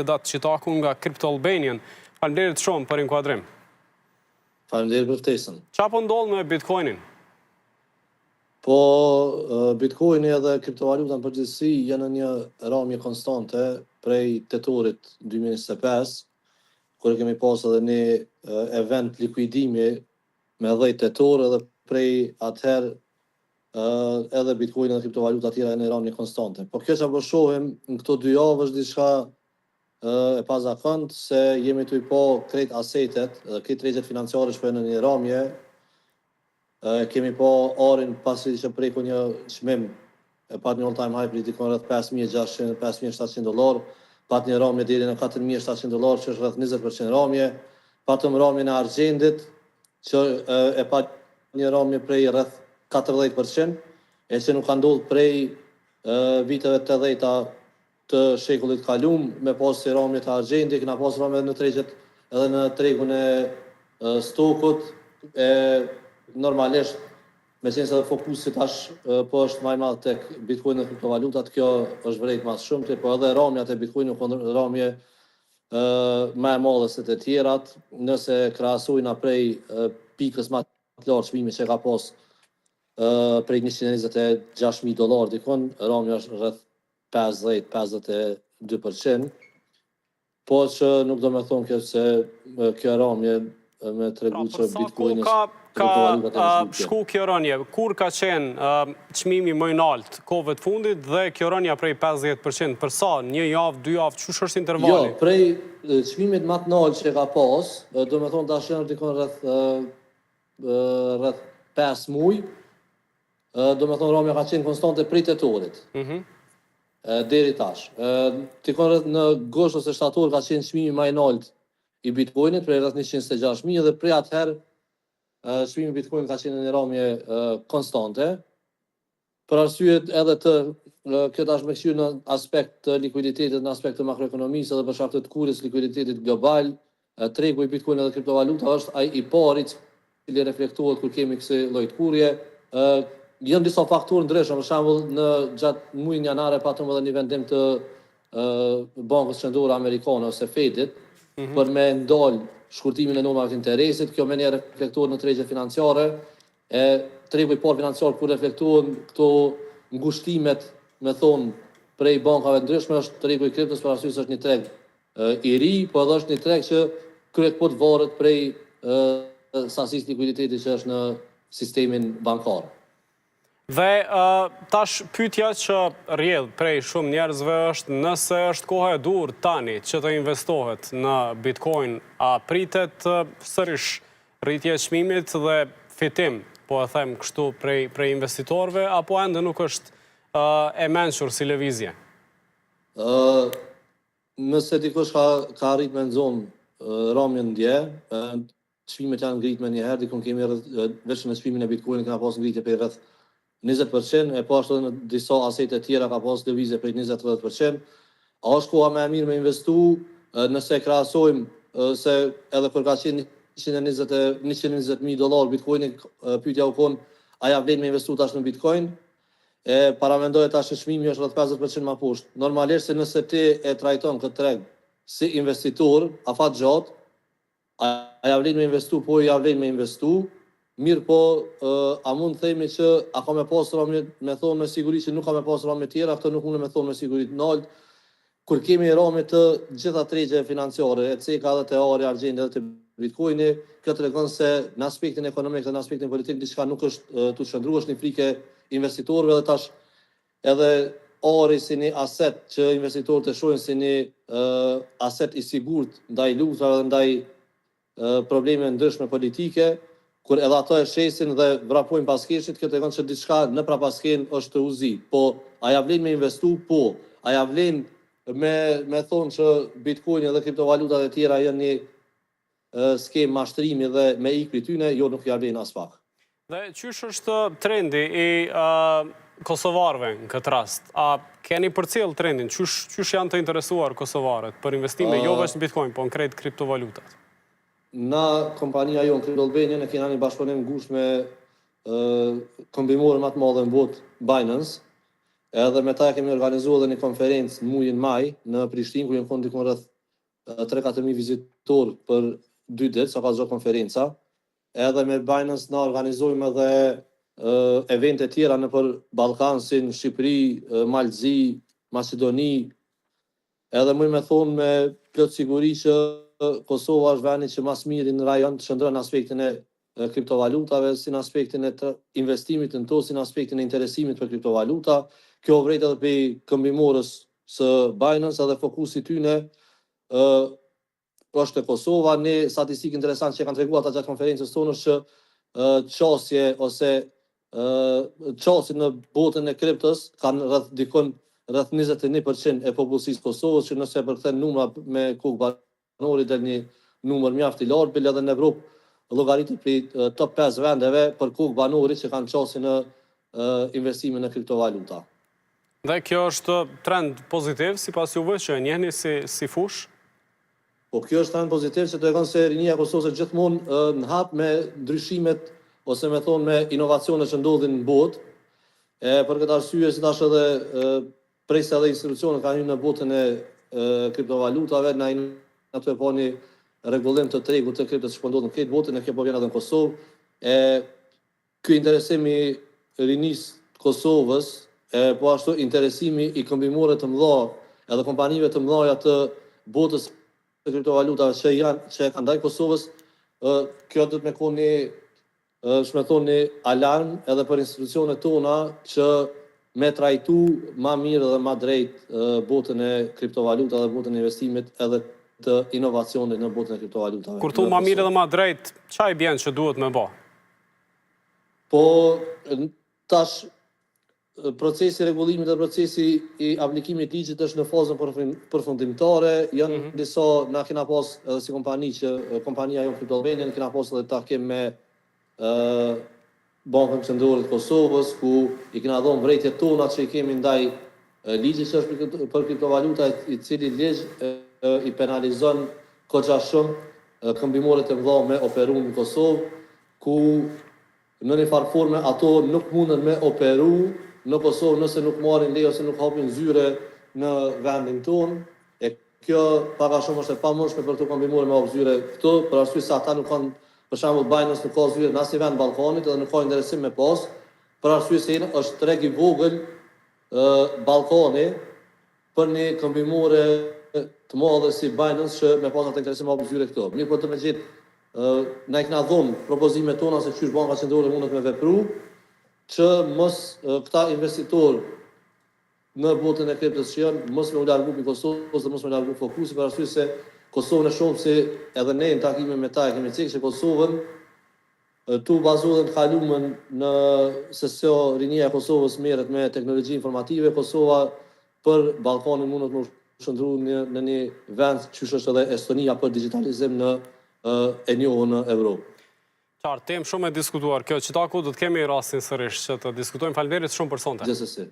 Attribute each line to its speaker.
Speaker 1: datë Qitaku nga Crypto Albanian. Faleminderit shumë për inkuadrim.
Speaker 2: Faleminderit për ftesën.
Speaker 1: Çfarë po ndodh me Bitcoinin?
Speaker 2: Po, Bitcoini edhe kriptovaluta në përgjithësi janë në një rrëmje konstante prej tetorit 2025, kur kemi pas edhe një event likuidimi me 10 tetor edhe prej atëherë edhe Bitcoin dhe kriptovaluta tjera janë në rrëmje konstante. Po kjo që po shohim në këto 2 javë është diçka e pazakont se jemi të i po krejt asetet dhe krejt rregjet financiare që në një rrëmje. Kemi po arin pasi që preku një çmim e pat një all-time high për dikon rreth $5,600, $5,700, pat një rrëmje deri në $4,700 që është rreth 20% rrëmje, patëm rrëmjen e argjendit që e pat një rrëmje prej rreth 40%, e që nuk ka ndodhur prej viteve të 80-ta të shekullit kalum me pas si rrëmje të argjendit, kena pas rrëmje në tregjet edhe në tregun e stokut, normalisht, me qenë se dhe fokusi tash po është më i madh tek Bitcoin dhe kriptovalutat, kjo është vërejt mas shumti, po edhe rrëmjat e Bitcoin nuk kanë rrëmje më e madhe se të tjerat, nëse krahasojna prej pikës më të lartë çmimi që ka pas prej $126,000 dikon, rrëmja është rreth 50-52%, po që nuk do me thonë kjo se kjo rrëmje me tregu që Bitcoin
Speaker 1: ka shku kjo rënje? Kur ka qenë çmimi më i lartë kohëve të fundit dhe kjo rënja prej 50%? Për sa? Një javë, 2 javë, çush është intervali?
Speaker 2: Jo, prej çmimit më të lartë që ka pas, do me thonë tash janë dikon rreth 5 muaj, do me thonë rrëmja ka qenë konstante prej tetorit. Deri tash. Dikon rreth në gosht ose shtator ka qenë çmimi më i lartë i Bitcoinit prej rreth 126,000 dhe prej atëherë çmimi i Bitcoinit ka qenë në rrëmje konstante. Për arsye edhe të kjo tash me kthyer në aspekt të likuiditetit, në aspekt të makroekonomisë edhe për shkak të kurrës likuiditetit global, tregu i Bitcoinit dhe kriptovaluta është ai i pari i cili reflektohet kur kemi kësaj lloj kurrje. Janë disa faktorë ndryshëm, për shembull në gjatë muajit janar patëm edhe një vendim të Bankës Qendrore Amerikane ose Fedit për me ndal shkurtimin e normave të interesit. Kjo menjëherë reflektohet në tregjet financiare, tregu i parë financiar kur reflektohen këto ngushtimet, me thonë, prej bankave ndryshme është tregu i kriptos, për arsye se është një treg i ri, po edhe është një treg që kryet po të varet prej sasisë likuiditetit që është në sistemin bankar.
Speaker 1: Dhe tash pyetja që rrjedh prej shumë njerëzve është nëse është koha e dur tani që të investohet në Bitcoin, a pritet sërish rritje e çmimit dhe fitim, po e them kështu prej investitorëve, apo ende nuk është e mençur si lëvizje?
Speaker 2: Nëse dikush ka arrit me nxonë rrëmjen dje, çmimet janë ngritme një herë, dikun kemi vetëm në çmimin e Bitcoinit kena pas ngritje për rreth 20%, e po ashtu në disa asete tjera ka pas lëvizje prej 20-30%. A është koha më e mirë me investu, nëse krahasojmë se edhe kur ka qenë $120,000 Bitcoini, pyetja u kon, a ja vlen me investu tash në Bitcoin? Paramendoj tash që çmimi është rreth 50% më poshtë. Normalisht se nëse ti e trajton këtë treg si investitor, afatgjatë, a ja vlen me investu, po ja vlen me investu. Mirë po, a mund të themi që a ka me pas rrëmje, me thonë me siguri që nuk ka me pas rrëmje tjera, këtë nuk mund me thonë me siguri të nalt, kur kemi rrëmje të gjitha tregje financiare, e ceka dhe të ari, argjendi dhe të Bitcoini, kjo tregon se në aspektin ekonomik dhe në aspektin politik diçka nuk është të shndruar, është një frikë investitorëve dhe tash edhe ari si një aset që investitorët e shohin si një aset i sigurt ndaj luftave dhe ndaj probleme ndryshme politike, kur edhe ato e shesin dhe vrapojnë paskeshit, kjo tregon që diçka në prapasken është të uzi. Po, a ja vlen me investu? Po. A ja vlen me thonë që Bitcoin dhe kriptovalutat e tjera janë një skemë mashtrimi dhe me ikri tyne? Jo, nuk ja vlen as pak.
Speaker 1: Dhe qysh është trendi i kosovarëve në këtë rast? A keni përcjell trendin? Qysh janë të interesuar kosovarët për investime, jo vetëm në Bitcoin, po në krejt kriptovalutat?
Speaker 2: Na kompania jonë Crypto Albanian e kena një bashkëpunim ngushtë me kombimore më të madhe në botë, Binance, Edhe me ta kemi organizuar edhe një konferencë në muajin maj në Prishtinë, ku jemi dikon rreth 3-4.000 vizitorë për 2 ditë, sa ka zgjuar konferenca. Edhe me Binance na organizojmë edhe evente tjera nëpër Ballkan, si në Shqipëri, Malzi, Maqedoni. Edhe më me thonë me plot siguri që Kosova është vendi që mas miri në rajon të shëndron aspektin e kriptovalutave, si në aspektin e investimit në to, si në aspektin e interesimit për kriptovaluta. Kjo vret edhe për këmbimorës së Binance, edhe fokusi tyne është e Kosova. Ne statistikë interesant që kanë treguar ata gjatë konferencës tonë është që qasje ose qasje në botën e kriptos kanë rreth 21% e popullsisë Kosovës, që nëse përkthen numra me kokë banori del një numër mjaft i lartë, bile edhe në Evropë llogaritet për top 5 vendeve për kokë banori që kanë qasje në investime në kriptovaluta.
Speaker 1: Dhe kjo është trend pozitiv, sipas juve, që e njehni si fush?
Speaker 2: Po kjo është trend pozitiv që tregon se rinia e Kosovës gjithmonë në hap me ndryshimet ose me thonë me inovacionet që ndodhin në botë. Për këtë arsye, si tash edhe presa edhe institucionet kanë hyrë në botën e kriptovalutave, na aty po një rregullim të tregut të kriptos që po ndodh në këtë botën, e kjo po vjen edhe në Kosovë. Ky interesim i rinisë të Kosovës, po ashtu interesimi i kombimorëve të mëdha edhe kompanive të mëdha të botës të kriptovalutave që kanë ndaj Kosovës, kjo do të më koni një alarm edhe për institucionet tona që me trajtu ma mirë dhe ma drejt botën e kriptovaluta dhe botën e investimit edhe të inovacionit në botën e kriptovalutave.
Speaker 1: Kur thu ma mirë dhe ma drejt, çfarë i bën që duhet me bë?
Speaker 2: Po tash procesi rregullimit dhe procesi i aplikimit ligjit është në fazën përfundimtare. Janë disa, na kena pas edhe si kompani që kompania jonë Kriptoalbania, kena pas edhe takim me Bankën Qendrore të Kosovës, ku i kena dhënë vërejtjet tona që i kemi ndaj ligjit që është për kriptovaluta, i cili ligj i penalizon goxha shumë këmbimorët e mëdha me operu në Kosovë, ku në një farë forme ato nuk mundën me operu në Kosovë nëse nuk marrin leje ose nuk hapin zyre në vendin tonë. Kjo para shumë është e pamundshme për të kombimorë me hap zyre këtu, për arsye se ata nuk kanë, për shembull Binance nuk ka zyre në asnjë vend të Ballkanit dhe nuk ka interesim me pas, për arsye se është treg i vogël Ballkani për një kombimore të madhe si Binance që me pas atë interesim me hap zyre këtu. Mirë, po të me gjithë na i kena dhënë propozimet tona se qysh Banka Qendrore mundet me vepru, që mos këta investitorë në botën e kriptos që janë, mos me u largu për Kosovës dhe mos me largu fokusi, për arsye se Kosovën e shohim se edhe ne në takime me ta kemi cikë që Kosovën tu bazohet në kalumën në se rinia e Kosovës merret me teknologji informative. Kosova për Ballkanin mundet më shndru në një vend që është edhe Estonia për digitalizim në e njohur në Evropë.
Speaker 1: Qartë, temë shumë e diskutuar. Kjo që taku do të kemi rastin sërish që të diskutojmë. Faleminderit shumë për sonte.
Speaker 2: Gjithsesi.